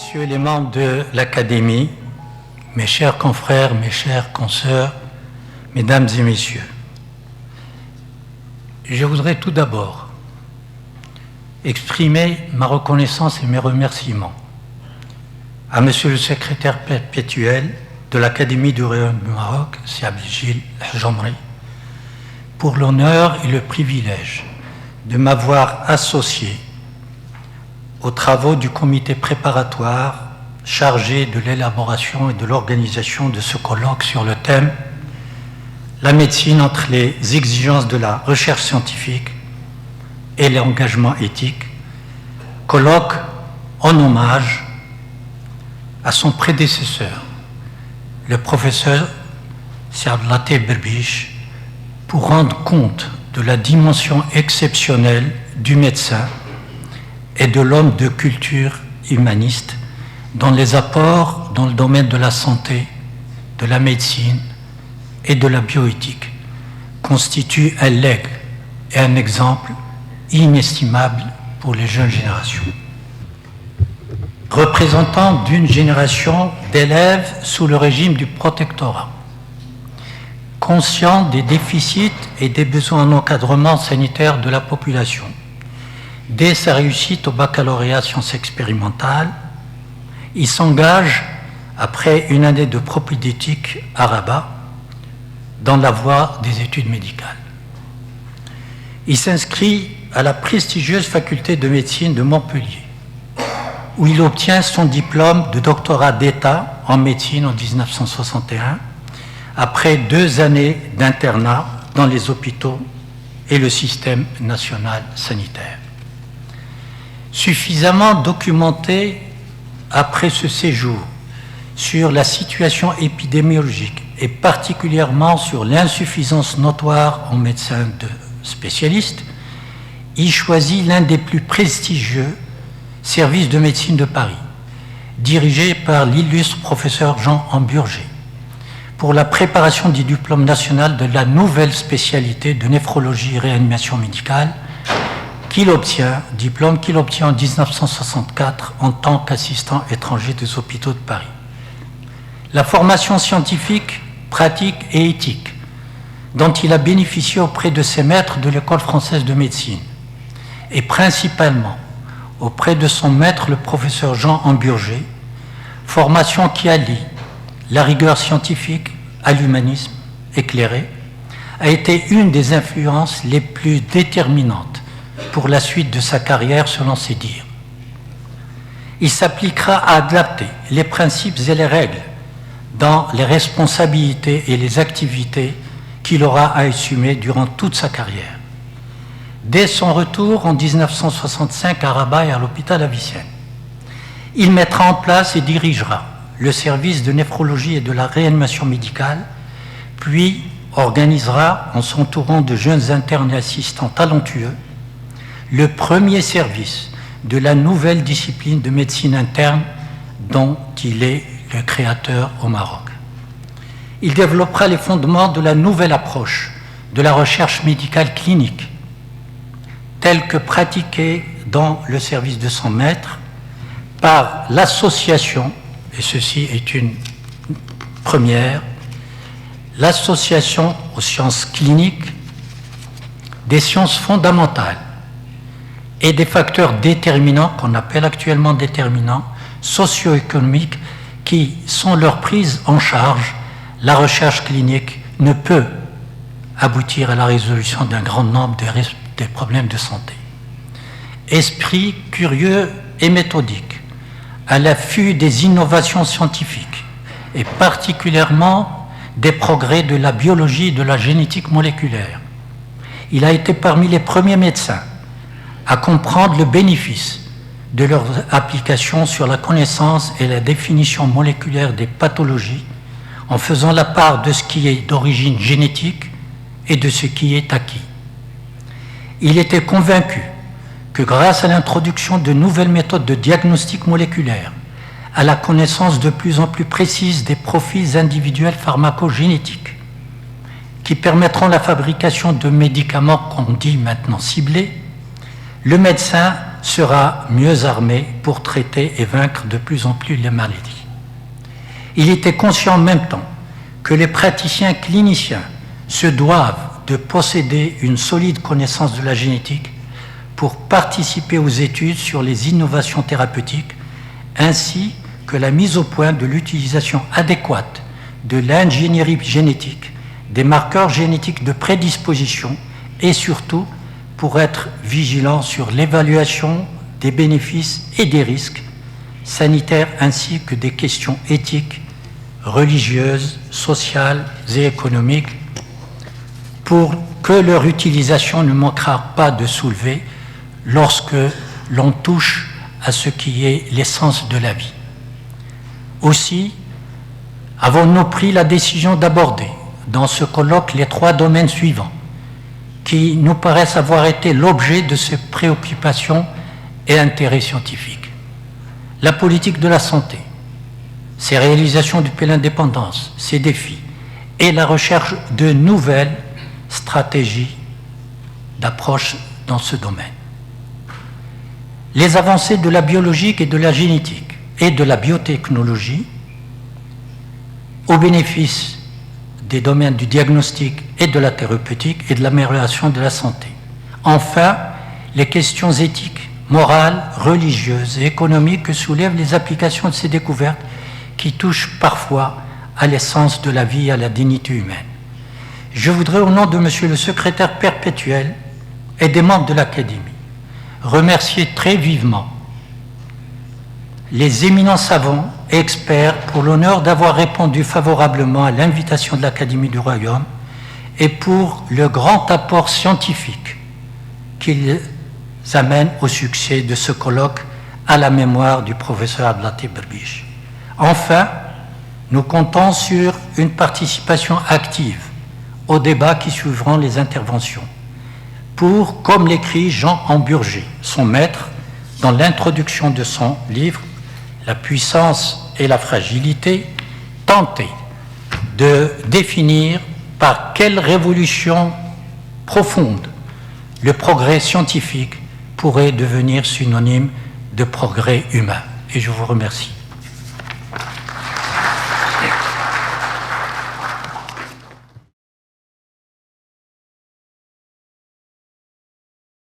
Messieurs les membres de l'Académie, mes chers confrères, mes chères consoeurs, mesdames et messieurs, je voudrais tout d'abord exprimer ma reconnaissance et mes remerciements à Monsieur le secrétaire perpétuel de l'Académie du Royaume du Maroc, Sir Abdelgil Jamri, pour l'honneur et le privilège de m'avoir associé aux travaux du comité préparatoire chargé de l'élaboration et de l'organisation de ce colloque sur le thème « La médecine entre les exigences de la recherche scientifique et l'engagement éthique », colloque en hommage à son prédécesseur, le professeur Sir Abdellatif Berbiche, pour rendre compte de la dimension exceptionnelle du médecin et de l'homme de culture humaniste dont les apports dans le domaine de la santé, de la médecine et de la bioéthique constituent un legs et un exemple inestimable pour les jeunes générations. Représentant d'une génération d'élèves sous le régime du protectorat, conscient des déficits et des besoins en encadrement sanitaire de la population, dès sa réussite au baccalauréat sciences expérimentales, il s'engage, après une année de propédeutique à Rabat, dans la voie des études médicales. Il s'inscrit à la prestigieuse faculté de médecine de Montpellier, où il obtient son diplôme de doctorat d'État en médecine en 1961, après 2 années d'internat dans les hôpitaux et le système national sanitaire. Suffisamment documenté après ce séjour sur la situation épidémiologique et particulièrement sur l'insuffisance notoire en médecins spécialistes, il choisit l'un des plus prestigieux services de médecine de Paris, dirigé par l'illustre professeur Jean Hamburger, pour la préparation du diplôme national de la nouvelle spécialité de néphrologie et réanimation médicale, diplôme qu'il obtient en 1964 en tant qu'assistant étranger des hôpitaux de Paris. La formation scientifique, pratique et éthique dont il a bénéficié auprès de ses maîtres de l'école française de médecine et principalement auprès de son maître le professeur Jean Hamburger, formation qui allie la rigueur scientifique à l'humanisme éclairé, a été une des influences les plus déterminantes pour la suite de sa carrière, selon ses dires. Il s'appliquera à adapter les principes et les règles dans les responsabilités et les activités qu'il aura à assumer durant toute sa carrière. Dès son retour en 1965 à Rabat et à l'hôpital Avicenne, il mettra en place et dirigera le service de néphrologie et de la réanimation médicale, puis organisera, en s'entourant de jeunes internes et assistants talentueux, le premier service de la nouvelle discipline de médecine interne dont il est le créateur au Maroc. Il développera les fondements de la nouvelle approche de la recherche médicale clinique, telle que pratiquée dans le service de son maître par l'association, et ceci est une première, l'association aux sciences cliniques des sciences fondamentales et des facteurs déterminants, qu'on appelle actuellement déterminants, socio-économiques, qui sont leur prise en charge. La recherche clinique ne peut aboutir à la résolution d'un grand nombre des problèmes de santé. Esprit curieux et méthodique, à l'affût des innovations scientifiques, et particulièrement des progrès de la biologie et de la génétique moléculaire. Il a été parmi les premiers médecins à comprendre le bénéfice de leur application sur la connaissance et la définition moléculaire des pathologies, en faisant la part de ce qui est d'origine génétique et de ce qui est acquis. Il était convaincu que grâce à l'introduction de nouvelles méthodes de diagnostic moléculaire, à la connaissance de plus en plus précise des profils individuels pharmacogénétiques, qui permettront la fabrication de médicaments qu'on dit maintenant ciblés, le médecin sera mieux armé pour traiter et vaincre de plus en plus les maladies. Il était conscient en même temps que les praticiens cliniciens se doivent de posséder une solide connaissance de la génétique pour participer aux études sur les innovations thérapeutiques, ainsi que la mise au point de l'utilisation adéquate de l'ingénierie génétique, des marqueurs génétiques de prédisposition et surtout pour être vigilant sur l'évaluation des bénéfices et des risques sanitaires ainsi que des questions éthiques, religieuses, sociales et économiques pour que leur utilisation ne manquera pas de soulever lorsque l'on touche à ce qui est l'essence de la vie. Aussi, avons-nous pris la décision d'aborder dans ce colloque les 3 domaines suivants qui nous paraissent avoir été l'objet de ces préoccupations et intérêts scientifiques. La politique de la santé, ses réalisations depuis l'indépendance, ses défis et la recherche de nouvelles stratégies d'approche dans ce domaine. Les avancées de la biologique et de la génétique et de la biotechnologie au bénéfice des domaines du diagnostic et de la thérapeutique et de l'amélioration de la santé. Enfin, les questions éthiques, morales, religieuses et économiques que soulèvent les applications de ces découvertes qui touchent parfois à l'essence de la vie et à la dignité humaine. Je voudrais, au nom de Monsieur le secrétaire perpétuel et des membres de l'Académie, remercier très vivement les éminents savants et experts pour l'honneur d'avoir répondu favorablement à l'invitation de l'Académie du Royaume et pour le grand apport scientifique qu'ils amènent au succès de ce colloque à la mémoire du professeur Abdelati Berbiche. Enfin, nous comptons sur une participation active aux débats qui suivront les interventions pour, comme l'écrit Jean Hamburger, son maître, dans l'introduction de son livre « La puissance et la fragilité », tenter de définir par quelle révolution profonde le progrès scientifique pourrait devenir synonyme de progrès humain. Et je vous remercie.